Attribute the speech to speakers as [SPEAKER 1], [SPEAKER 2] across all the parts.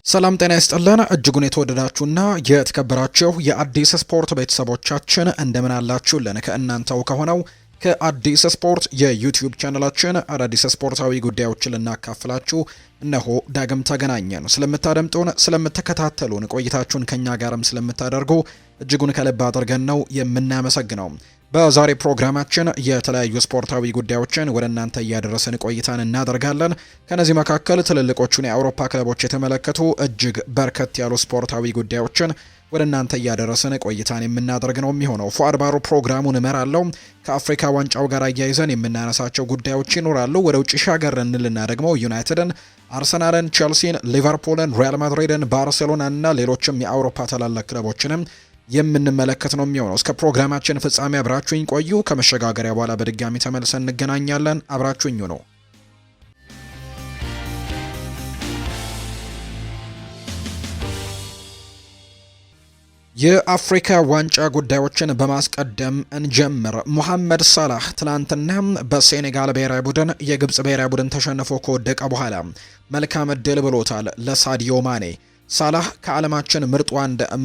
[SPEAKER 1] ሰላም ጤና ይስጥልን እጅጉን የተወደዳችሁና የተከበራችሁ የአዲስ ስፖርት ቤተሰቦቻችን እንደምን አላችሁልን? ከእናንተው ከሆነው ከአዲስ ስፖርት የዩቲዩብ ቻናላችን አዳዲስ ስፖርታዊ ጉዳዮችን ልናካፍላችሁ እነሆ ዳግም ተገናኘን። ስለምታደምጡን፣ ስለምትከታተሉን ቆይታችሁን ከኛ ጋርም ስለምታደርጉ እጅጉን ከልብ አድርገን ነው የምናመሰግነው። በዛሬ ፕሮግራማችን የተለያዩ ስፖርታዊ ጉዳዮችን ወደ እናንተ እያደረስን ቆይታን እናደርጋለን። ከነዚህ መካከል ትልልቆቹን የአውሮፓ ክለቦች የተመለከቱ እጅግ በርከት ያሉ ስፖርታዊ ጉዳዮችን ወደ እናንተ እያደረስን ቆይታን የምናደርግ ነው የሚሆነው። ፉአድ ባሩ ፕሮግራሙን እመራለሁ። ከአፍሪካ ዋንጫው ጋር አያይዘን የምናነሳቸው ጉዳዮች ይኖራሉ። ወደ ውጭ ሻገር እንልና ደግሞ ዩናይትድን፣ አርሰናልን፣ ቼልሲን፣ ሊቨርፑልን፣ ሪያል ማድሪድን፣ ባርሴሎና እና ሌሎችም የአውሮፓ ታላላቅ ክለቦችንም የምንመለከት ነው የሚሆነው። እስከ ፕሮግራማችን ፍጻሜ አብራችሁኝ ቆዩ። ከመሸጋገሪያ በኋላ በድጋሚ ተመልሰን እንገናኛለን። አብራችሁኝ ነው። የአፍሪካ ዋንጫ ጉዳዮችን በማስቀደም እንጀምር። ሙሐመድ ሳላህ ትናንትና በሴኔጋል ብሔራዊ ቡድን የግብጽ ብሔራዊ ቡድን ተሸንፎ ከወደቀ በኋላ መልካም እድል ብሎታል ለሳዲዮ ማኔ። ሳላህ ከዓለማችን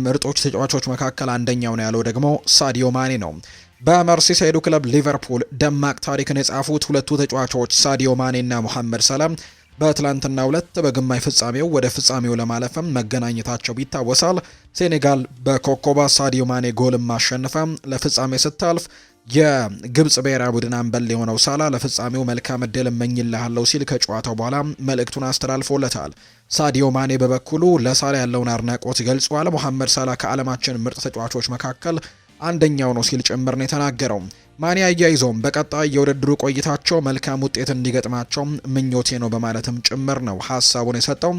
[SPEAKER 1] ምርጦች ተጫዋቾች መካከል አንደኛው ነው ያለው ደግሞ ሳዲዮ ማኔ ነው። በመርሲሳይዱ ክለብ ሊቨርፑል ደማቅ ታሪክን የጻፉት ሁለቱ ተጫዋቾች ሳዲዮ ማኔ እና ሙሐመድ ሳላህ በትላንትናው ዕለት በግማሽ ፍጻሜው ወደ ፍጻሜው ለማለፍም መገናኘታቸው ይታወሳል። ሴኔጋል በኮከባ ሳዲዮ ማኔ ጎልም ማሸነፋ ለፍጻሜ ስታልፍ የግብጽ ብሔራዊ ቡድን አምበል የሆነው ሳላ ለፍጻሜው መልካም እድል እመኝልሃለሁ ሲል ከጨዋታው በኋላ መልእክቱን አስተላልፎለታል። ሳዲዮ ማኔ በበኩሉ ለሳላ ያለውን አድናቆት ገልጿል። ሙሐመድ ሳላ ከዓለማችን ምርጥ ተጫዋቾች መካከል አንደኛው ነው ሲል ጭምር ነው የተናገረው። ማኔ አያይዞም በቀጣይ የውድድሩ ቆይታቸው መልካም ውጤት እንዲገጥማቸው ምኞቴ ነው በማለትም ጭምር ነው ሀሳቡን የሰጠው።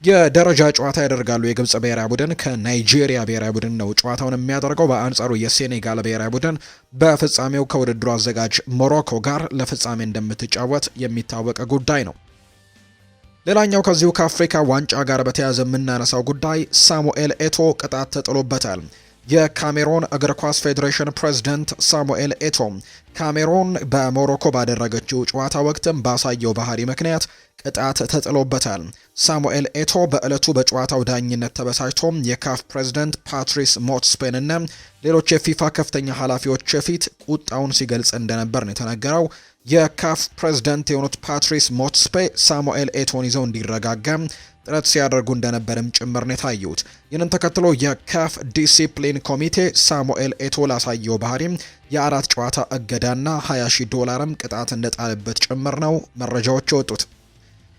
[SPEAKER 1] የደረጃ ጨዋታ ያደርጋሉ የግብጽ ብሔራዊ ቡድን ከናይጄሪያ ብሔራዊ ቡድን ነው ጨዋታውን የሚያደርገው። በአንጻሩ የሴኔጋል ብሔራዊ ቡድን በፍጻሜው ከውድድሩ አዘጋጅ ሞሮኮ ጋር ለፍጻሜ እንደምትጫወት የሚታወቅ ጉዳይ ነው። ሌላኛው ከዚሁ ከአፍሪካ ዋንጫ ጋር በተያያዘ የምናነሳው ጉዳይ ሳሙኤል ኤቶ ቅጣት ተጥሎበታል። የካሜሮን እግር ኳስ ፌዴሬሽን ፕሬዝዳንት ሳሙኤል ኤቶ ካሜሮን በሞሮኮ ባደረገችው ጨዋታ ወቅትም ባሳየው ባህሪ ምክንያት ቅጣት ተጥሎበታል። ሳሙኤል ኤቶ በዕለቱ በጨዋታው ዳኝነት ተበሳጭቶ የካፍ ፕሬዝዳንት ፓትሪስ ሞትስፔን እና ሌሎች የፊፋ ከፍተኛ ኃላፊዎች ፊት ቁጣውን ሲገልጽ እንደነበር ነው የተነገረው። የካፍ ፕሬዝዳንት የሆኑት ፓትሪስ ሞትስፔ ሳሙኤል ኤቶን ይዘው እንዲረጋጋ ጥረት ሲያደርጉ እንደነበርም ጭምር ነው የታዩት። ይህንን ተከትሎ የካፍ ዲሲፕሊን ኮሚቴ ሳሙኤል ኤቶ ላሳየው ባህሪም የ4 ጨዋታ እገዳና $20,000 ቅጣት እንደጣለበት ጭምር ነው መረጃዎች የወጡት።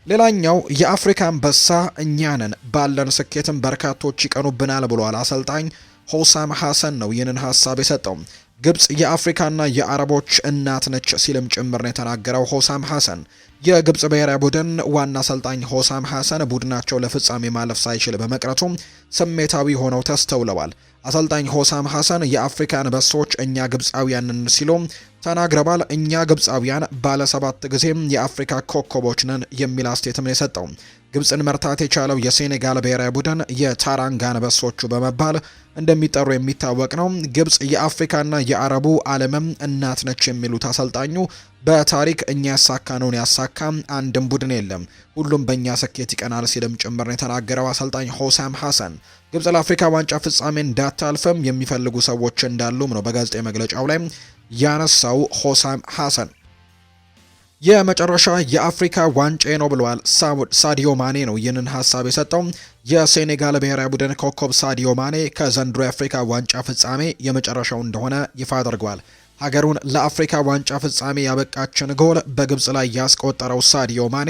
[SPEAKER 1] ሌላኛው የአፍሪካ አንበሳ እኛ ነን፣ ባለን ስኬትም በርካቶች ይቀኑብናል ብሏል አሰልጣኝ ሆሳም ሐሰን ነው ይህንን ሀሳብ የሰጠው። ግብጽ የአፍሪካና የአረቦች እናት ነች ሲልም ጭምር ነው የተናገረው ሆሳም ሐሰን። የግብጽ ብሔራዊ ቡድን ዋና አሰልጣኝ ሆሳም ሐሰን ቡድናቸው ለፍጻሜ ማለፍ ሳይችል በመቅረቱ ስሜታዊ ሆነው ተስተውለዋል። አሰልጣኝ ሆሳም ሐሰን የአፍሪካ አንበሶች እኛ ግብጻውያንን ሲሉ ተናግረዋል። እኛ ግብጻውያን ባለ 7 ጊዜም የአፍሪካ ኮከቦች ነን የሚል አስተያየትም ነው የሰጠው። ግብጽን መርታት የቻለው የሴኔጋል ብሔራዊ ቡድን የታራንጋ አንበሶቹ በመባል እንደሚጠሩ የሚታወቅ ነው። ግብጽ የአፍሪካና የአረቡ ዓለምም እናት ነች የሚሉት አሰልጣኙ በታሪክ እኛ ያሳካነውን ያሳካ አንድም ቡድን የለም፣ ሁሉም በእኛ ስኬት ይቀናል ሲልም ጭምር ነው የተናገረው አሰልጣኝ ሆሳም ሐሰን። ግብጽ ለአፍሪካ ዋንጫ ፍጻሜ እንዳታልፍም የሚፈልጉ ሰዎች እንዳሉም ነው በጋዜጣዊ መግለጫው ላይ ያነሳው ሆሳም ሐሰን። የመጨረሻ የአፍሪካ ዋንጫ ነው ብለዋል ሳዲዮ ማኔ ነው ይህንን ሀሳብ የሰጠው። የሴኔጋል ብሔራዊ ቡድን ኮከብ ሳዲዮ ማኔ ከዘንድሮ የአፍሪካ ዋንጫ ፍጻሜ የመጨረሻው እንደሆነ ይፋ አድርጓል። ሀገሩን ለአፍሪካ ዋንጫ ፍጻሜ ያበቃችን ጎል በግብጽ ላይ ያስቆጠረው ሳዲዮ ማኔ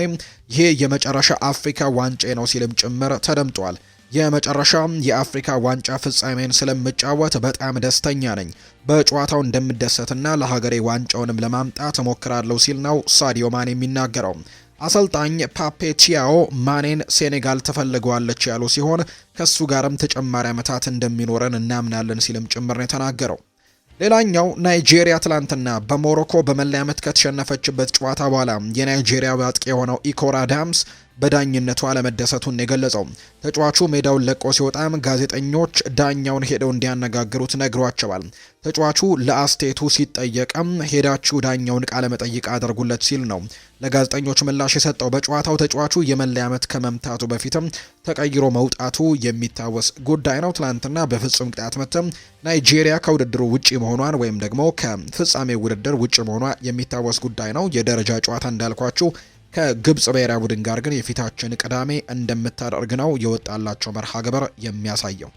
[SPEAKER 1] ይሄ የመጨረሻ አፍሪካ ዋንጫ ነው ሲልም ጭምር ተደምጧል። የመጨረሻ የአፍሪካ ዋንጫ ፍጻሜን ስለምጫወት በጣም ደስተኛ ነኝ። በጨዋታው እንደምደሰትና ለሀገሬ ዋንጫውንም ለማምጣት እሞክራለሁ ሲል ነው ሳዲዮ ማኔ የሚናገረው። አሰልጣኝ ፓፔ ቲያኦ ማኔን ሴኔጋል ትፈልገዋለች ያሉ ሲሆን ከሱ ጋርም ተጨማሪ ዓመታት እንደሚኖረን እናምናለን ሲልም ጭምር ነው የተናገረው። ሌላኛው ናይጄሪያ ትላንትና በሞሮኮ በመለያ ምት ከተሸነፈችበት ጨዋታ በኋላ የናይጄሪያ አጥቂ የሆነው ኢኮራ ዳምስ በዳኝነቱ አለመደሰቱን የገለጸው ተጫዋቹ ሜዳውን ለቆ ሲወጣም ጋዜጠኞች ዳኛውን ሄደው እንዲያነጋግሩት ነግሯቸዋል። ተጫዋቹ ለአስቴቱ ሲጠየቅም ሄዳችሁ ዳኛውን ቃለ መጠይቅ አድርጉለት ሲል ነው ለጋዜጠኞች ምላሽ የሰጠው። በጨዋታው ተጫዋቹ የመለያ ምት ከመምታቱ በፊትም ተቀይሮ መውጣቱ የሚታወስ ጉዳይ ነው። ትላንትና በፍጹም ቅጣት ምትም ናይጄሪያ ከውድድሩ ውጪ መሆኗን ወይም ደግሞ ከፍጻሜ ውድድር ውጪ መሆኗ የሚታወስ ጉዳይ ነው። የደረጃ ጨዋታ እንዳልኳችሁ ከግብጽ ብሔራዊ ቡድን ጋር ግን የፊታችን ቅዳሜ እንደምታደርግ ነው የወጣላቸው መርሃ ግብር የሚያሳየው።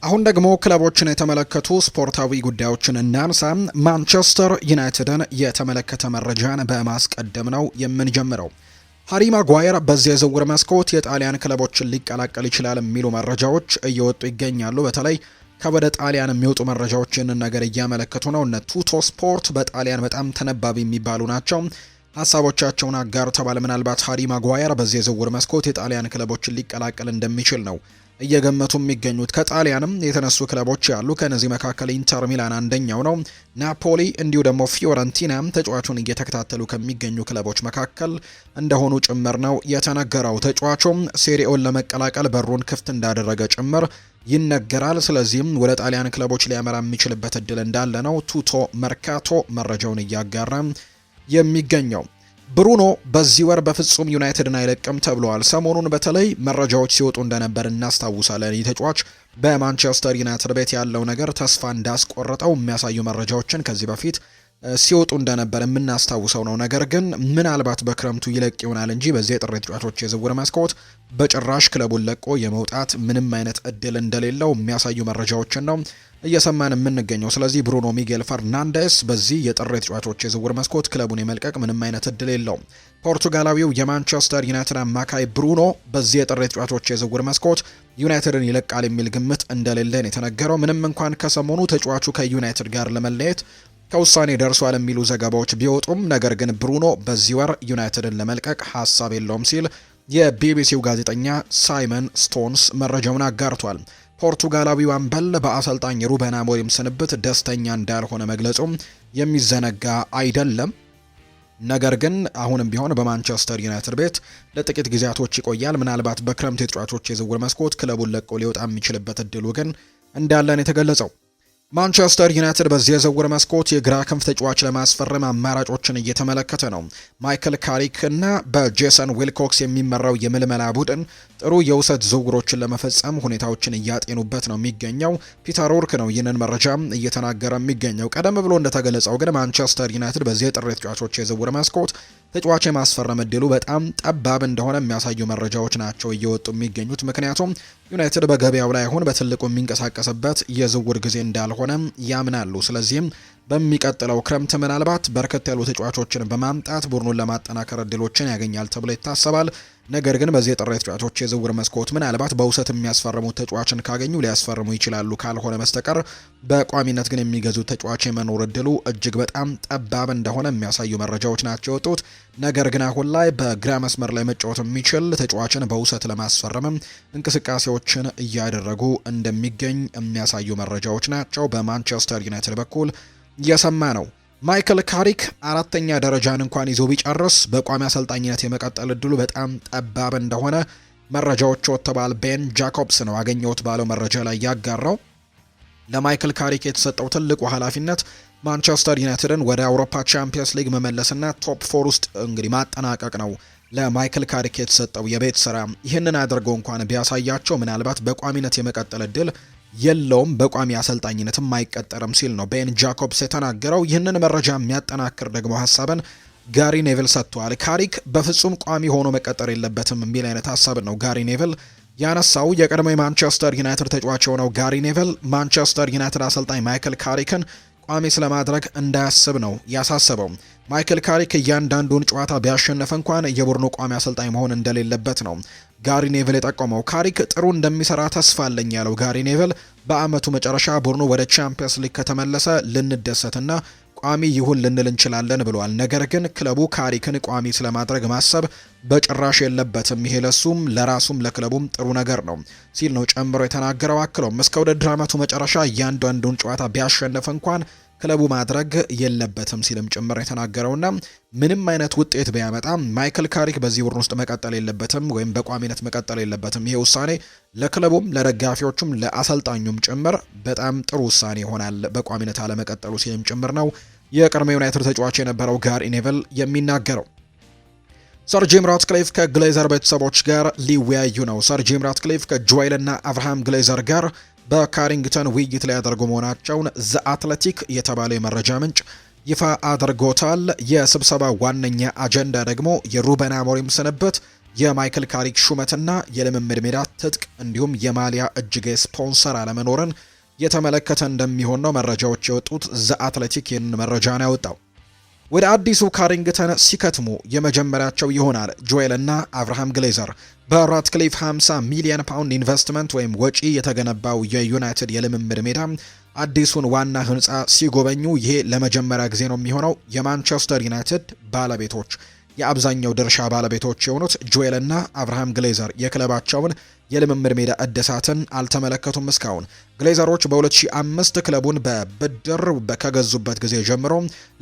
[SPEAKER 1] አሁን ደግሞ ክለቦችን የተመለከቱ ስፖርታዊ ጉዳዮችን እናንሳ። ማንቸስተር ዩናይትድን የተመለከተ መረጃን በማስቀደም ነው የምንጀምረው። ሃሪ ማጓየር በዚህ የዝውውር መስኮት የጣሊያን ክለቦችን ሊቀላቀል ይችላል የሚሉ መረጃዎች እየወጡ ይገኛሉ። በተለይ ከወደ ጣሊያን የሚወጡ መረጃዎች ይህንን ነገር እያመለከቱ ነው። እነ ቱቶ ስፖርት በጣሊያን በጣም ተነባቢ የሚባሉ ናቸው። ሀሳቦቻቸውን አጋርተዋል። ምናልባት ሃሪ ማጓየር በዚህ የዝውውር መስኮት የጣሊያን ክለቦችን ሊቀላቀል እንደሚችል ነው እየገመቱ የሚገኙት። ከጣሊያንም የተነሱ ክለቦች ያሉ፣ ከነዚህ መካከል ኢንተር ሚላን አንደኛው ነው። ናፖሊ እንዲሁ ደግሞ ፊዮረንቲና ተጫዋቹን እየተከታተሉ ከሚገኙ ክለቦች መካከል እንደሆኑ ጭምር ነው የተነገረው። ተጫዋቹም ሴሪኦን ለመቀላቀል በሩን ክፍት እንዳደረገ ጭምር ይነገራል። ስለዚህም ወደ ጣሊያን ክለቦች ሊያመራ የሚችልበት እድል እንዳለ ነው ቱቶ መርካቶ መረጃውን እያጋራ የሚገኘው። ብሩኖ በዚህ ወር በፍጹም ዩናይትድን አይለቅም ተብለዋል። ሰሞኑን በተለይ መረጃዎች ሲወጡ እንደነበር እናስታውሳለን። ይህ ተጫዋች በማንቸስተር ዩናይትድ ቤት ያለው ነገር ተስፋ እንዳስቆረጠው የሚያሳዩ መረጃዎችን ከዚህ በፊት ሲወጡ እንደነበር የምናስታውሰው ነው። ነገር ግን ምናልባት በክረምቱ ይለቅ ይሆናል እንጂ በዚህ የጥር ተጫዋቾች የዝውውር መስኮት በጭራሽ ክለቡን ለቆ የመውጣት ምንም አይነት እድል እንደሌለው የሚያሳዩ መረጃዎችን ነው እየሰማን የምንገኘው። ስለዚህ ብሩኖ ሚጌል ፈርናንዴስ በዚህ የጥር ተጫዋቾች የዝውውር መስኮት ክለቡን የመልቀቅ ምንም አይነት እድል የለውም። ፖርቱጋላዊው የማንቸስተር ዩናይትድ አማካይ ብሩኖ በዚህ የጥር ተጫዋቾች የዝውውር መስኮት ዩናይትድን ይለቃል የሚል ግምት እንደሌለን የተነገረው፣ ምንም እንኳን ከሰሞኑ ተጫዋቹ ከዩናይትድ ጋር ለመለየት ከውሳኔ ደርሷል የሚሉ ዘገባዎች ቢወጡም፣ ነገር ግን ብሩኖ በዚህ ወር ዩናይትድን ለመልቀቅ ሀሳብ የለውም ሲል የቢቢሲው ጋዜጠኛ ሳይመን ስቶንስ መረጃውን አጋርቷል። ፖርቱጋላዊው አምበል በአሰልጣኝ ሩበን አሞሪም ስንብት ደስተኛ እንዳልሆነ መግለጹም የሚዘነጋ አይደለም። ነገር ግን አሁንም ቢሆን በማንቸስተር ዩናይትድ ቤት ለጥቂት ጊዜያቶች ይቆያል። ምናልባት በክረምት የተጫዋቾች የዝውውር መስኮት ክለቡን ለቆ ሊወጣ የሚችልበት እድሉ ግን እንዳለን የተገለጸው። ማንቸስተር ዩናይትድ በዚህ የዝውውር መስኮት የግራ ክንፍ ተጫዋች ለማስፈረም አማራጮችን እየተመለከተ ነው። ማይክል ካሪክ እና በጄሰን ዊልኮክስ የሚመራው የምልመላ ቡድን ጥሩ የውሰት ዝውውሮችን ለመፈጸም ሁኔታዎችን እያጤኑበት ነው የሚገኘው። ፒተር ኦርክ ነው ይህንን መረጃ እየተናገረ የሚገኘው። ቀደም ብሎ እንደተገለጸው ግን ማንቸስተር ዩናይትድ በዚህ የጥር ተጫዋቾች የዝውውር መስኮት ተጫዋች የማስፈረም እድሉ በጣም ጠባብ እንደሆነ የሚያሳዩ መረጃዎች ናቸው እየወጡ የሚገኙት። ምክንያቱም ዩናይትድ በገበያው ላይ አሁን በትልቁ የሚንቀሳቀስበት የዝውውር ጊዜ እንዳልሆነ ያምናሉ። ስለዚህም በሚቀጥለው ክረምት ምናልባት በርከት ያሉ ተጫዋቾችን በማምጣት ቡድኑን ለማጠናከር እድሎችን ያገኛል ተብሎ ይታሰባል። ነገር ግን በዚህ የጥር ተጫዋቾች የዝውውር መስኮት ምናልባት በውሰት የሚያስፈርሙት ተጫዋችን ካገኙ ሊያስፈርሙ ይችላሉ። ካልሆነ በስተቀር በቋሚነት ግን የሚገዙት ተጫዋች የመኖር እድሉ እጅግ በጣም ጠባብ እንደሆነ የሚያሳዩ መረጃዎች ናቸው የወጡት። ነገር ግን አሁን ላይ በግራ መስመር ላይ መጫወት የሚችል ተጫዋችን በውሰት ለማስፈረምም እንቅስቃሴዎችን እያደረጉ እንደሚገኝ የሚያሳዩ መረጃዎች ናቸው በማንቸስተር ዩናይትድ በኩል እየሰማ ነው። ማይክል ካሪክ አራተኛ ደረጃን እንኳን ይዞ ቢጨርስ በቋሚ አሰልጣኝነት የመቀጠል እድሉ በጣም ጠባብ እንደሆነ መረጃዎች ወጥተዋል። ቤን ጃኮብስ ነው አገኘሁት ባለው መረጃ ላይ ያጋራው። ለማይክል ካሪክ የተሰጠው ትልቁ ኃላፊነት ማንቸስተር ዩናይትድን ወደ አውሮፓ ቻምፒየንስ ሊግ መመለስና ቶፕ 4 ውስጥ እንግዲህ ማጠናቀቅ ነው ለማይክል ካሪክ የተሰጠው የቤት ስራ። ይህንን አድርገው እንኳን ቢያሳያቸው ምናልባት በቋሚነት የመቀጠል እድል የለውም፣ በቋሚ አሰልጣኝነትም አይቀጠርም ሲል ነው ቤን ጃኮብስ የተናገረው። ይህንን መረጃ የሚያጠናክር ደግሞ ሀሳብን ጋሪ ኔቭል ሰጥቷል። ካሪክ በፍጹም ቋሚ ሆኖ መቀጠር የለበትም የሚል አይነት ሀሳብን ነው ጋሪ ኔቭል ያነሳው። የቀድሞ የማንቸስተር ዩናይትድ ተጫዋች የሆነው ጋሪ ኔቭል ማንቸስተር ዩናይትድ አሰልጣኝ ማይክል ካሪክን ቋሚ ስለማድረግ እንዳያስብ ነው ያሳሰበው። ማይክል ካሪክ እያንዳንዱን ጨዋታ ቢያሸንፍ እንኳን የቡድኑ ቋሚ አሰልጣኝ መሆን እንደሌለበት ነው ጋሪ ኔቭል የጠቆመው። ካሪክ ጥሩ እንደሚሰራ ተስፋ አለኝ ያለው ጋሪ ኔቭል በአመቱ መጨረሻ ቡድኑ ወደ ቻምፒየንስ ሊግ ከተመለሰ ልንደሰትና ቋሚ ይሁን ልንል እንችላለን ብለዋል። ነገር ግን ክለቡ ካሪክን ቋሚ ስለማድረግ ማሰብ በጭራሽ የለበትም፣ ይሄ ለሱም ለራሱም ለክለቡም ጥሩ ነገር ነው ሲል ነው ጨምሮ የተናገረው። አክሎም እስከ ውድድር አመቱ መጨረሻ እያንዳንዱን ጨዋታ ቢያሸንፍ እንኳን ክለቡ ማድረግ የለበትም ሲልም ጭምር የተናገረውና ምንም አይነት ውጤት ቢያመጣ ማይክል ካሪክ በዚህ ቡድን ውስጥ መቀጠል የለበትም ወይም በቋሚነት መቀጠል የለበትም። ይሄ ውሳኔ ለክለቡም ለደጋፊዎቹም ለአሰልጣኙም ጭምር በጣም ጥሩ ውሳኔ ይሆናል በቋሚነት አለመቀጠሉ ሲልም ጭምር ነው የቀድሞ ዩናይትድ ተጫዋች የነበረው ጋሪ ኔቨል የሚናገረው። ሰር ጂም ራትክሊፍ ከግሌዘር ቤተሰቦች ጋር ሊወያዩ ነው። ሰር ጂም ራትክሊፍ ከጆኤል እና አብርሃም ግሌዘር ጋር በካሪንግተን ውይይት ላይ ያደርጉ መሆናቸውን ዘ አትሌቲክ የተባለው የመረጃ ምንጭ ይፋ አድርጎታል። የስብሰባ ዋነኛ አጀንዳ ደግሞ የሩበን አሞሪም ስንብት፣ የማይክል ካሪክ ሹመትና የልምምድ ሜዳ ትጥቅ እንዲሁም የማሊያ እጅጌ ስፖንሰር አለመኖርን የተመለከተ እንደሚሆን ነው መረጃዎች የወጡት። ዘ አትሌቲክ ይህንን መረጃ ነው ያወጣው። ወደ አዲሱ ካሪንግተን ሲከትሙ የመጀመሪያቸው ይሆናል። ጆኤል እና አብርሃም ግሌዘር በራትክሊፍ 50 ሚሊዮን ፓውንድ ኢንቨስትመንት ወይም ወጪ የተገነባው የዩናይትድ የልምምድ ሜዳ አዲሱን ዋና ህንፃ ሲጎበኙ ይሄ ለመጀመሪያ ጊዜ ነው የሚሆነው። የማንቸስተር ዩናይትድ ባለቤቶች የአብዛኛው ድርሻ ባለቤቶች የሆኑት ጆኤል እና አብርሃም ግሌዘር የክለባቸውን የልምምድ ሜዳ እድሳትን አልተመለከቱም። እስካሁን ግሌዘሮች በ2005 ክለቡን በብድር ከገዙበት ጊዜ ጀምሮ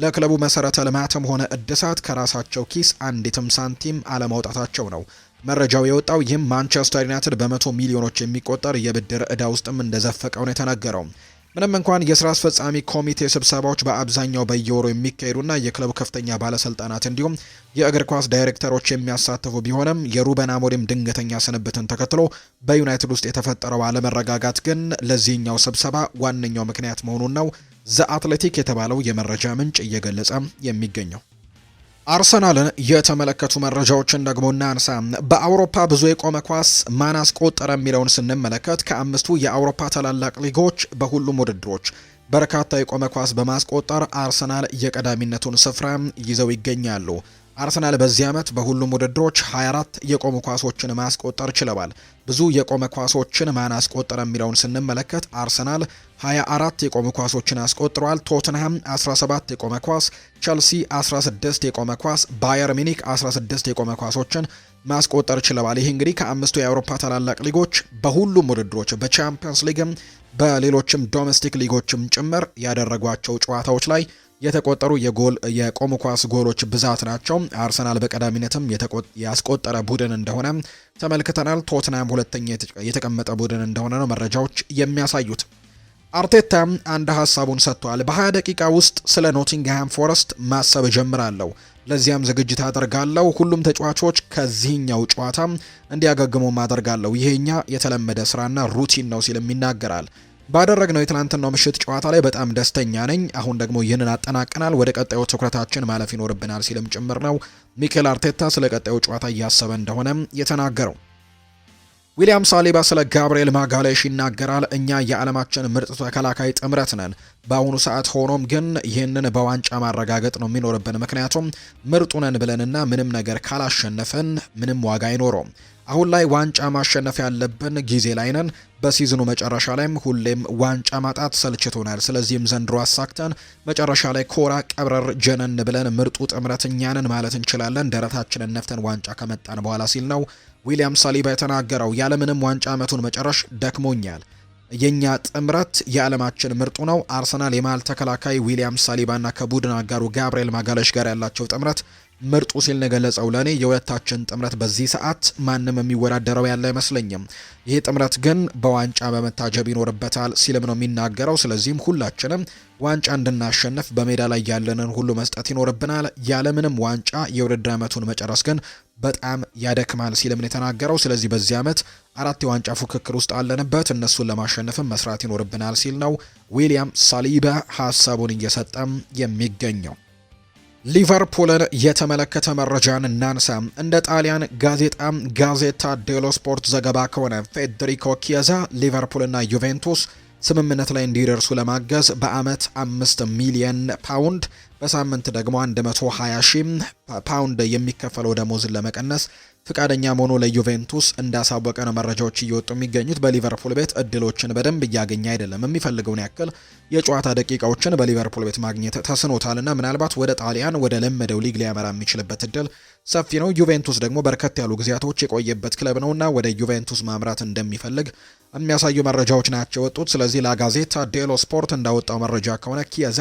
[SPEAKER 1] ለክለቡ መሰረተ ልማትም ሆነ እድሳት ከራሳቸው ኪስ አንዲትም ሳንቲም አለማውጣታቸው ነው መረጃው የወጣው። ይህም ማንቸስተር ዩናይትድ በ100 ሚሊዮኖች የሚቆጠር የብድር ዕዳ ውስጥም እንደዘፈቀው ነው የተነገረው። ምንም እንኳን የስራ አስፈጻሚ ኮሚቴ ስብሰባዎች በአብዛኛው በየወሩ የሚካሄዱና የክለቡ ከፍተኛ ባለስልጣናት እንዲሁም የእግር ኳስ ዳይሬክተሮች የሚያሳትፉ ቢሆንም የሩበን አሞሪም ድንገተኛ ስንብትን ተከትሎ በዩናይትድ ውስጥ የተፈጠረው አለመረጋጋት ግን ለዚህኛው ስብሰባ ዋነኛው ምክንያት መሆኑን ነው ዘ አትሌቲክ የተባለው የመረጃ ምንጭ እየገለጸ የሚገኘው። አርሰናልን የተመለከቱ መረጃዎችን ደግሞ እናንሳ። በአውሮፓ ብዙ የቆመ ኳስ ማን አስቆጠረ የሚለውን ስንመለከት ከአምስቱ የአውሮፓ ታላላቅ ሊጎች በሁሉም ውድድሮች በርካታ የቆመ ኳስ በማስቆጠር አርሰናል የቀዳሚነቱን ስፍራ ይዘው ይገኛሉ። አርሰናል በዚህ ዓመት በሁሉም ውድድሮች 24 የቆሙ ኳሶችን ማስቆጠር ችለዋል። ብዙ የቆመ ኳሶችን ማን አስቆጠረ የሚለውን ስንመለከት አርሰናል 24 የቆሙ ኳሶችን አስቆጥሯል። ቶትንሃም 17 የቆመ ኳስ፣ ቸልሲ 16 የቆመ ኳስ፣ ባየር ሚኒክ 16 የቆመ ኳሶችን ማስቆጠር ችለዋል። ይህ እንግዲህ ከአምስቱ የአውሮፓ ታላላቅ ሊጎች በሁሉም ውድድሮች በቻምፒየንስ ሊግም በሌሎችም ዶሜስቲክ ሊጎችም ጭምር ያደረጓቸው ጨዋታዎች ላይ የተቆጠሩ የቆሙ ኳስ ጎሎች ብዛት ናቸው። አርሰናል በቀዳሚነትም ያስቆጠረ ቡድን እንደሆነ ተመልክተናል። ቶትናም ሁለተኛ የተቀመጠ ቡድን እንደሆነ ነው መረጃዎች የሚያሳዩት። አርቴታ አንድ ሀሳቡን ሰጥቷል። በ20 ደቂቃ ውስጥ ስለ ኖቲንግሃም ፎረስት ማሰብ እጀምራለሁ፣ ለዚያም ዝግጅት አደርጋለሁ። ሁሉም ተጫዋቾች ከዚህኛው ጨዋታ እንዲያገግሙ አደርጋለሁ። ይሄኛ የተለመደ ስራና ሩቲን ነው ሲልም ይናገራል። ባደረግነው የትላንትናው ምሽት ጨዋታ ላይ በጣም ደስተኛ ነኝ። አሁን ደግሞ ይህንን አጠናቀናል፣ ወደ ቀጣዩ ትኩረታችን ማለፍ ይኖርብናል ሲልም ጭምር ነው ሚኬል አርቴታ ስለ ቀጣዩ ጨዋታ እያሰበ እንደሆነ የተናገረው። ዊሊያም ሳሊባ ስለ ጋብርኤል ማጋሌሽ ይናገራል። እኛ የዓለማችን ምርጥ ተከላካይ ጥምረት ነን በአሁኑ ሰዓት። ሆኖም ግን ይህንን በዋንጫ ማረጋገጥ ነው የሚኖርብን፣ ምክንያቱም ምርጡ ነን ብለንና ምንም ነገር ካላሸነፍን ምንም ዋጋ አይኖረውም። አሁን ላይ ዋንጫ ማሸነፍ ያለብን ጊዜ ላይ ነን። በሲዝኑ መጨረሻ ላይም ሁሌም ዋንጫ ማጣት ሰልችቶናል። ስለዚህም ዘንድሮ አሳክተን መጨረሻ ላይ ኮራ ቀብረር ጀነን ብለን ምርጡ ጥምረት እኛንን ማለት እንችላለን፣ ደረታችንን ነፍተን ዋንጫ ከመጣን በኋላ ሲል ነው ዊሊያም ሳሊባ የተናገረው። ያለምንም ዋንጫ ዓመቱን መጨረሽ ደክሞኛል። የኛ ጥምረት የዓለማችን ምርጡ ነው። አርሰናል የመሃል ተከላካይ ዊሊያም ሳሊባና ከቡድን አጋሩ ጋብርኤል ማጋሌሽ ጋር ያላቸው ጥምረት ምርጡ ሲል ነው የገለጸው። ለኔ የሁለታችን ጥምረት በዚህ ሰዓት ማንም የሚወዳደረው ያለ አይመስለኝም። ይህ ጥምረት ግን በዋንጫ በመታጀብ ይኖርበታል ሲልም ነው የሚናገረው። ስለዚህም ሁላችንም ዋንጫ እንድናሸንፍ በሜዳ ላይ ያለንን ሁሉ መስጠት ይኖርብናል። ያለምንም ዋንጫ የውድድር ዓመቱን መጨረስ ግን በጣም ያደክማል ሲልም ነው የተናገረው። ስለዚህ በዚህ ዓመት 4 የዋንጫ ፉክክር ውስጥ አለንበት፣ እነሱን ለማሸነፍም መስራት ይኖርብናል ሲል ነው ዊሊያም ሳሊባ ሀሳቡን እየሰጠም የሚገኘው። ሊቨርፑልን የተመለከተ መረጃን እናንሳ። እንደ ጣሊያን ጋዜታ ዴሎ ስፖርት ዘገባ ከሆነ ፌዴሪኮ ኪየዛ ሊቨርፑልና ዩቬንቱስ ስምምነት ላይ እንዲደርሱ ለማገዝ በአመት 5 ሚሊዮን ፓውንድ በሳምንት ደግሞ 120,000 ፓውንድ የሚከፈለው ደሞዝን ለመቀነስ ፍቃደኛ መሆኑ ለዩቬንቱስ እንዳሳወቀ ነው መረጃዎች እየወጡ የሚገኙት። በሊቨርፑል ቤት እድሎችን በደንብ እያገኘ አይደለም። የሚፈልገውን ያክል የጨዋታ ደቂቃዎችን በሊቨርፑል ቤት ማግኘት ተስኖታልና ምናልባት ወደ ጣሊያን ወደ ለመደው ሊግ ሊያመራ የሚችልበት እድል ሰፊ ነው። ዩቬንቱስ ደግሞ በርከት ያሉ ጊዜያቶች የቆየበት ክለብ ነውና ወደ ዩቬንቱስ ማምራት እንደሚፈልግ የሚያሳዩ መረጃዎች ናቸው የወጡት። ስለዚህ ላጋዜታ ዴሎ ስፖርት እንዳወጣው መረጃ ከሆነ ኪያዛ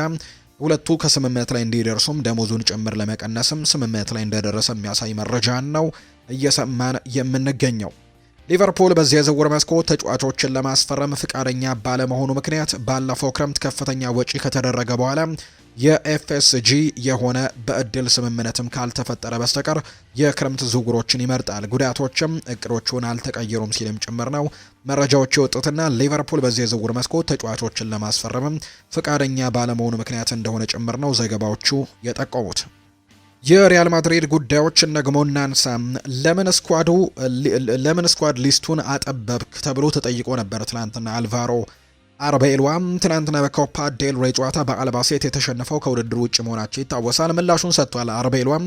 [SPEAKER 1] ሁለቱ ከስምምነት ላይ እንዲደርሱም ደሞዙን ጭምር ለመቀነስም ስምምነት ላይ እንደደረሰ የሚያሳይ መረጃ ነው እየሰማን የምንገኘው። ሊቨርፑል በዚህ የዝውውር መስኮት ተጫዋቾችን ለማስፈረም ፍቃደኛ ባለመሆኑ ምክንያት ባለፈው ክረምት ከፍተኛ ወጪ ከተደረገ በኋላ የኤፍኤስጂ የሆነ በእድል ስምምነትም ካልተፈጠረ በስተቀር የክረምት ዝውውሮችን ይመርጣል። ጉዳቶችም እቅዶቹን አልተቀየሩም ሲልም ጭምር ነው መረጃዎች የወጡትና ሊቨርፑል በዚህ የዝውውር መስኮት ተጫዋቾችን ለማስፈረምም ፍቃደኛ ባለመሆኑ ምክንያት እንደሆነ ጭምር ነው ዘገባዎቹ የጠቆሙት። የሪያል ማድሪድ ጉዳዮችን ደግሞ እናንሳ። ለምን ስኳድ ሊስቱን አጠበብክ ተብሎ ተጠይቆ ነበር ትናንትና አልቫሮ አርቤሎዋ። ትናንትና በኮፓ ዴል ሬ ጨዋታ በአልባሴት የተሸነፈው ከውድድሩ ውጭ መሆናቸው ይታወሳል። ምላሹን ሰጥቷል። አርቤሎዋ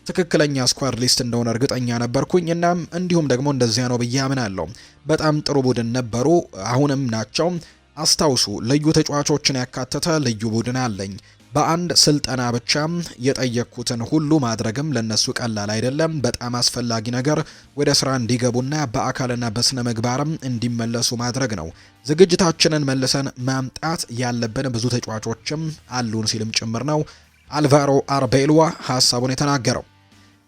[SPEAKER 1] ትክክለኛ ስኳድ ሊስት እንደሆነ እርግጠኛ ነበርኩኝ፣ እናም እንዲሁም ደግሞ እንደዚያ ነው ብዬ አምናለሁ። በጣም ጥሩ ቡድን ነበሩ፣ አሁንም ናቸው። አስታውሱ፣ ልዩ ተጫዋቾችን ያካተተ ልዩ ቡድን አለኝ። በአንድ ስልጠና ብቻ የጠየቅኩትን ሁሉ ማድረግም ለነሱ ቀላል አይደለም። በጣም አስፈላጊ ነገር ወደ ስራ እንዲገቡና በአካልና በስነ ምግባርም እንዲመለሱ ማድረግ ነው። ዝግጅታችንን መልሰን ማምጣት ያለብን ብዙ ተጫዋቾችም አሉን ሲልም ጭምር ነው አልቫሮ አርቤሎዋ ሀሳቡን የተናገረው።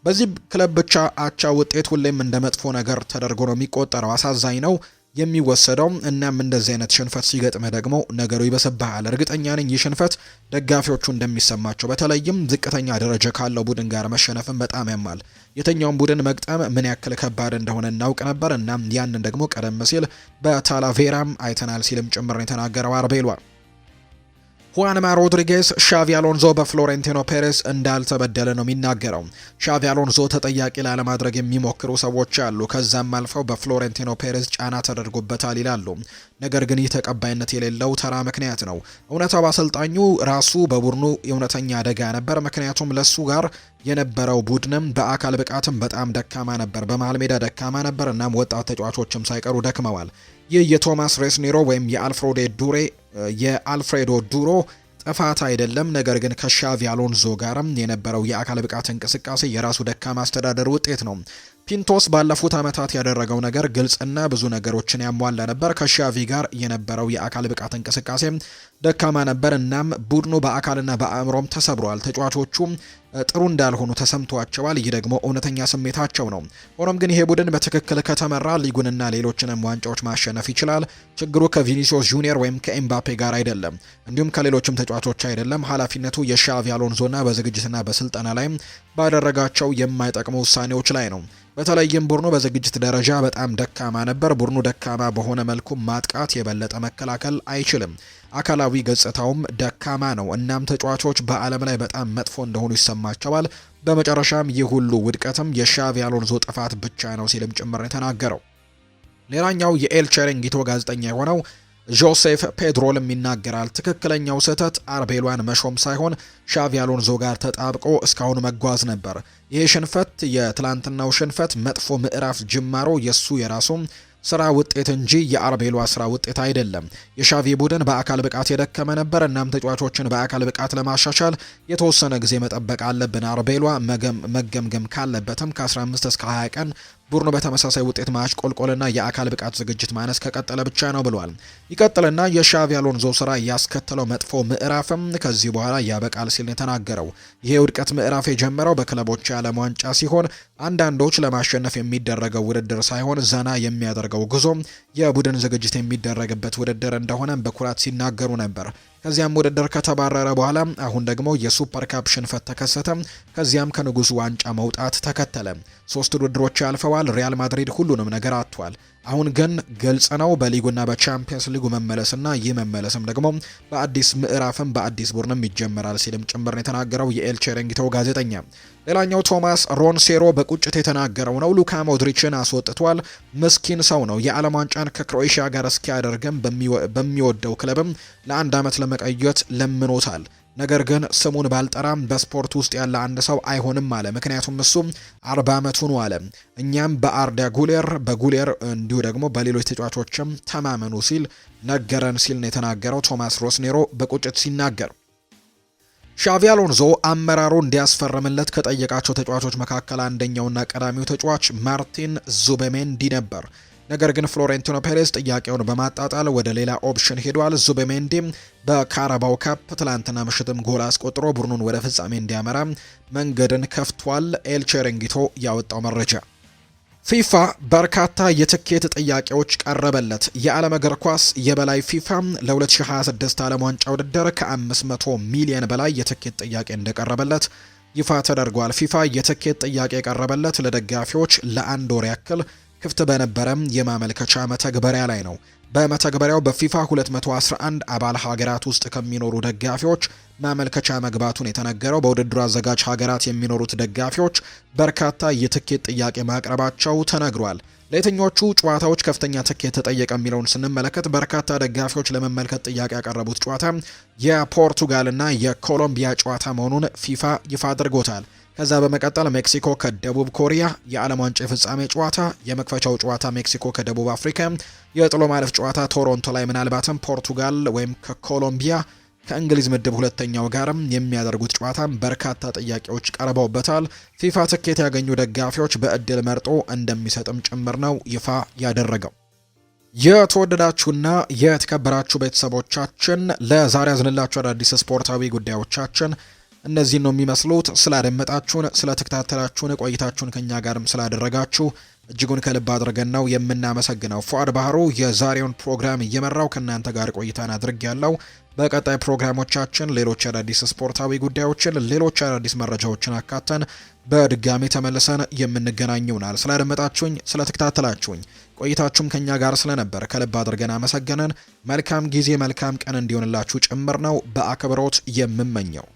[SPEAKER 1] በዚህ ክለብ ብቻ አቻ ውጤት ሁሌም እንደ መጥፎ ነገር ተደርጎ ነው የሚቆጠረው። አሳዛኝ ነው የሚወሰደው። እናም እንደዚህ አይነት ሽንፈት ሲገጥምህ ደግሞ ነገሩ ይበሰብሃል። እርግጠኛ ነኝ ይህ ሽንፈት ደጋፊዎቹ እንደሚሰማቸው፣ በተለይም ዝቅተኛ ደረጃ ካለው ቡድን ጋር መሸነፍን በጣም ያማል። የትኛውን ቡድን መግጠም ምን ያክል ከባድ እንደሆነ እናውቅ ነበር። እናም ያንን ደግሞ ቀደም ሲል በታላቬራም አይተናል ሲልም ጭምር የተናገረው አርቤሎዋ። ሁዋንማ ሮድሪጌዝ ሻቪ አሎንዞ በፍሎሬንቲኖ ፔሬዝ እንዳልተበደለ ነው የሚናገረው። ሻቪ አሎንዞ ተጠያቂ ላለማድረግ የሚሞክሩ ሰዎች አሉ፣ ከዛም አልፈው በፍሎሬንቲኖ ፔሬዝ ጫና ተደርጎበታል ይላሉ። ነገር ግን ይህ ተቀባይነት የሌለው ተራ ምክንያት ነው። እውነታው አሰልጣኙ ራሱ በቡድኑ እውነተኛ አደጋ ነበር። ምክንያቱም ለሱ ጋር የነበረው ቡድንም በአካል ብቃትም በጣም ደካማ ነበር፣ በመሃል ሜዳ ደካማ ነበር። እናም ወጣት ተጫዋቾችም ሳይቀሩ ደክመዋል። ይህ የቶማስ ሬስኒሮ ወይም የአልፍሬዶ ዱሮ ጥፋት አይደለም። ነገር ግን ከሻቪ አሎንዞ ጋርም የነበረው የአካል ብቃት እንቅስቃሴ የራሱ ደካማ አስተዳደር ውጤት ነው። ፒንቶስ ባለፉት ዓመታት ያደረገው ነገር ግልጽና ብዙ ነገሮችን ያሟላ ነበር። ከሻቪ ጋር የነበረው የአካል ብቃት እንቅስቃሴ ደካማ ነበር። እናም ቡድኑ በአካልና በአእምሮም ተሰብሯል። ተጫዋቾቹ ጥሩ እንዳልሆኑ ተሰምቷቸዋል። ይህ ደግሞ እውነተኛ ስሜታቸው ነው። ሆኖም ግን ይሄ ቡድን በትክክል ከተመራ ሊጉንና ሌሎችንም ዋንጫዎች ማሸነፍ ይችላል። ችግሩ ከቪኒሲዮስ ጁኒየር ወይም ከኤምባፔ ጋር አይደለም፣ እንዲሁም ከሌሎችም ተጫዋቾች አይደለም። ኃላፊነቱ የሻቪ አሎንዞና በዝግጅትና በስልጠና ላይ ባደረጋቸው የማይጠቅሙ ውሳኔዎች ላይ ነው። በተለይም ቡድኑ በዝግጅት ደረጃ በጣም ደካማ ነበር። ቡድኑ ደካማ በሆነ መልኩ ማጥቃት የበለጠ መከላከል አይችልም። አካላዊ ገጽታውም ደካማ ነው። እናም ተጫዋቾች በዓለም ላይ በጣም መጥፎ እንደሆኑ ይሰማቸዋል። በመጨረሻም ይህ ሁሉ ውድቀትም የሻቪ አሎንዞ ጥፋት ብቻ ነው ሲልም ጭምር የተናገረው። ሌላኛው የኤል ቼሬንጊቶ ጋዜጠኛ የሆነው ጆሴፍ ፔድሮልም ይናገራል። ትክክለኛው ስህተት አርቤሎዋን መሾም ሳይሆን ሻቪ አሎንዞ ጋር ተጣብቆ እስካሁን መጓዝ ነበር። ይህ ሽንፈት፣ የትላንትናው ሽንፈት መጥፎ ምዕራፍ ጅማሮ የራሱ ስራ ውጤት እንጂ የአርቤሎዋ ስራ ውጤት አይደለም። የሻቪ ቡድን በአካል ብቃት የደከመ ነበር። እናም ተጫዋቾችን በአካል ብቃት ለማሻሻል የተወሰነ ጊዜ መጠበቅ አለብን። አርቤሎዋ መገምገም ካለበትም ከ15 እስከ 20 ቀን ቡድኑ በተመሳሳይ ውጤት ማሽቆልቆልና የአካል ብቃት ዝግጅት ማነስ ከቀጠለ ብቻ ነው ብሏል። ይቀጥልና የሻቪ አሎንዞ ስራ ያስከተለው መጥፎ ምዕራፍም ከዚህ በኋላ ያበቃል ሲል የተናገረው። ይሄ ውድቀት ምዕራፍ የጀመረው በክለቦች የዓለም ዋንጫ ሲሆን አንዳንዶች ለማሸነፍ የሚደረገው ውድድር ሳይሆን ዘና የሚያደርገው ጉዞ የቡድን ዝግጅት የሚደረግበት ውድድር እንደሆነ በኩራት ሲናገሩ ነበር። ከዚያም ውድድር ከተባረረ በኋላ አሁን ደግሞ የሱፐር ካፕ ሽንፈት ተከሰተ። ከዚያም ከንጉሱ ዋንጫ መውጣት ተከተለ። 3 ውድድሮች ያልፈዋል። ሪያል ማድሪድ ሁሉንም ነገር አጥቷል። አሁን ግን ግልጽ ነው በሊጉና በቻምፒየንስ ሊጉ መመለስና ይህ መመለስም ደግሞ በአዲስ ምዕራፍም በአዲስ ቡድንም ይጀመራል ሲልም ጭምር ነው የተናገረው የኤል ቼሬንጊቶ ጋዜጠኛ። ሌላኛው ቶማስ ሮንሴሮ በቁጭት የተናገረው ነው። ሉካ ሞድሪችን አስወጥቷል። ምስኪን ሰው ነው። የዓለም ዋንጫን ከክሮኤሽያ ጋር እስኪያደርግም በሚወደው ክለብም ለ1 ዓመት ለመቀየት ለምኖታል። ነገር ግን ስሙን ባልጠራም በስፖርት ውስጥ ያለ አንድ ሰው አይሆንም አለ። ምክንያቱም እሱም 40 ዓመቱ ነው አለ። እኛም በአርዳ ጉሌር እንዲሁ ደግሞ በሌሎች ተጫዋቾችም ተማመኑ ሲል ነገረን ሲል ነው የተናገረው ቶማስ ሮስኔሮ በቁጭት ሲናገር። ሻቪ አሎንዞ አመራሩ እንዲያስፈርምለት ከጠየቃቸው ተጫዋቾች መካከል አንደኛውና ቀዳሚው ተጫዋች ማርቲን ዙቤሜንዲ ነበር። ነገር ግን ፍሎሬንቲኖ ፔሬዝ ጥያቄውን በማጣጣል ወደ ሌላ ኦፕሽን ሄዷል። ዙቤሜንዲ በካራባው ካፕ ትላንትና ምሽትም ጎል አስቆጥሮ ቡድኑን ወደ ፍጻሜ እንዲያመራ መንገድን ከፍቷል። ኤል ቼሬንጊቶ ያወጣው መረጃ። ፊፋ በርካታ የትኬት ጥያቄዎች ቀረበለት። የዓለም እግር ኳስ የበላይ ፊፋ ለ2026 ዓለም ዋንጫ ውድድር ከ500 ሚሊዮን በላይ የትኬት ጥያቄ እንደቀረበለት ይፋ ተደርጓል። ፊፋ የትኬት ጥያቄ የቀረበለት ለደጋፊዎች ለ1 ወር ያክል ክፍት በነበረም የማመልከቻ መተግበሪያ ላይ ነው። በመተግበሪያው በፊፋ 211 አባል ሀገራት ውስጥ ከሚኖሩ ደጋፊዎች ማመልከቻ መግባቱን የተነገረው በውድድሩ አዘጋጅ ሀገራት የሚኖሩት ደጋፊዎች በርካታ የትኬት ጥያቄ ማቅረባቸው ተነግሯል። ለየትኞቹ ጨዋታዎች ከፍተኛ ትኬት ተጠየቀ የሚለውን ስንመለከት በርካታ ደጋፊዎች ለመመልከት ጥያቄ ያቀረቡት ጨዋታ የፖርቱጋልና የኮሎምቢያ ጨዋታ መሆኑን ፊፋ ይፋ አድርጎታል። ከዛ በመቀጠል ሜክሲኮ ከደቡብ ኮሪያ፣ የዓለም ዋንጫ የፍጻሜ ጨዋታ፣ የመክፈቻው ጨዋታ ሜክሲኮ ከደቡብ አፍሪካ፣ የጥሎ ማለፍ ጨዋታ ቶሮንቶ ላይ ምናልባትም ፖርቱጋል ወይም ከኮሎምቢያ ከእንግሊዝ ምድብ ሁለተኛው ጋርም የሚያደርጉት ጨዋታ በርካታ ጥያቄዎች ቀርበውበታል። ፊፋ ትኬት ያገኙ ደጋፊዎች በእድል መርጦ እንደሚሰጥም ጭምር ነው ይፋ ያደረገው። የተወደዳችሁና የተከበራችሁ ቤተሰቦቻችን ለዛሬ ያዝንላችሁ አዳዲስ ስፖርታዊ ጉዳዮቻችን እነዚህን ነው የሚመስሉት። ስላደመጣችሁን፣ ስለተከታተላችሁን፣ ቆይታችሁን ከኛ ጋርም ስላደረጋችሁ እጅጉን ከልብ አድርገን ነው የምናመሰግነው። ፉአድ ባህሩ የዛሬውን ፕሮግራም እየመራው ከእናንተ ጋር ቆይታን አድርጌያለሁ። በቀጣይ ፕሮግራሞቻችን ሌሎች አዳዲስ ስፖርታዊ ጉዳዮችን፣ ሌሎች አዳዲስ መረጃዎችን አካተን በድጋሚ ተመልሰን የምንገናኝ ይሆናል። ስላደመጣችሁኝ፣ ስለተከታተላችሁኝ ቆይታችሁም ከኛ ጋር ስለነበር ከልብ አድርገን አመሰገንን። መልካም ጊዜ፣ መልካም ቀን እንዲሆንላችሁ ጭምር ነው በአክብሮት የምመኘው።